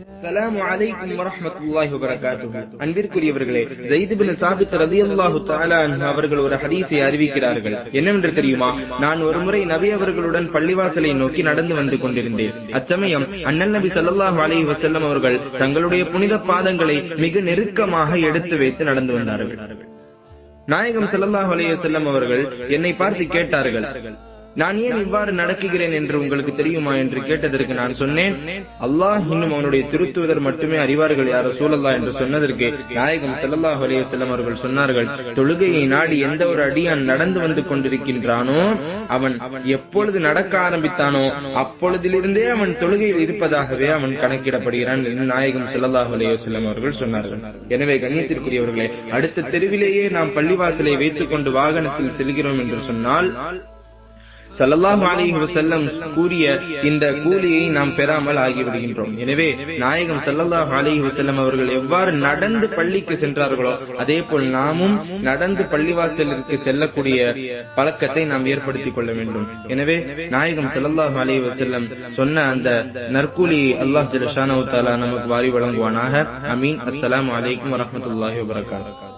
அஸ்ஸலாமு அலைக்கும் வரஹ்மத்துல்லாஹி வபரகாத்துஹு. அன்பிற்குரியவர்களே, ஸைத் இப்னு சாபித் ரலியல்லாஹு தஆலா அன்ஹு அவர்கள் ஒரு ஹதீஸை அறிவிக்கிறார்கள். என்னவென்று தெரியுமா? நான் ஒருமுறை நபி அவர்களுடன் பள்ளிவாசலை நோக்கி நடந்து வந்து கொண்டிருந்தேன். அச்சமயம் அண்ணல் நபி ஸல்லல்லாஹு அலைஹி வஸல்லம் அவர்கள் தங்களுடைய புனித பாதங்களை மிக நெருக்கமாக எடுத்து வைத்து நடந்து வந்தார்கள். நாயகம் ஸல்லல்லாஹு அலைஹி வஸல்லம் அவர்கள் என்னை பார்த்து கேட்டார்கள், நான் ஏன் இவ்வாறு நடக்குகிறேன் என்று உங்களுக்கு தெரியுமா என்று கேட்டதற்கு நான் சொன்னேன், அல்லாஹ் இன்னும் அவனுடைய திருத்தூதர் மட்டுமே அறிவார்கள் யா ரசூலல்லாஹ் என்று சொன்னதற்கு நாயகம் ஸல்லல்லாஹு அலைஹி வஸல்லம் அவர்கள் சொன்னார்கள், தொழுகையை நாடி எந்த ஒரு அடியான் நடந்து வந்து கொண்டிருக்கின்றானோ அவன் எப்பொழுது நடக்க ஆரம்பித்தானோ அப்பொழுதிலிருந்தே அவன் தொழுகையில் இருப்பதாகவே அவன் கணக்கிடப்படுகிறான் என்று நாயகம் ஸல்லல்லாஹு அலைஹி வஸல்லம் அவர்கள் சொன்னார்கள். எனவே கண்ணியத்திற்குரியவர்களே, அடுத்த தெருவிலேயே நாம் பள்ளிவாசலை வைத்துக் கொண்டு வாகனத்தில் செல்கிறோம் என்று சொன்னால் ஸல்லல்லாஹு அலைஹி வஸல்லம் கூறிய இந்த கூலியை நாம் பெறாமல் ஆகிவிடுகின்றோம். எனவே நாயகம் ஸல்லல்லாஹு அலைஹி வஸல்லம் அவர்கள் எவ்வாறு நடந்து பள்ளிக்கு சென்றார்களோ அதே போல் நாமும் நடந்து பள்ளிவாசலுக்கு செல்லக்கூடிய பழக்கத்தை நாம் ஏற்படுத்திக் கொள்ள வேண்டும். எனவே நாயகம் ஸல்லல்லாஹு அலைஹி வஸல்லம் சொன்ன அந்த நற்கூலியை அல்லாஹ் ஜல்ல ஷானஹு தஆலா நமக்கு வாரி வழங்குவானாக. ஆமீன். அஸ்ஸலாமு அலைக்கும் வரஹ்மத்துல்லாஹி வபரகாத்துஹு.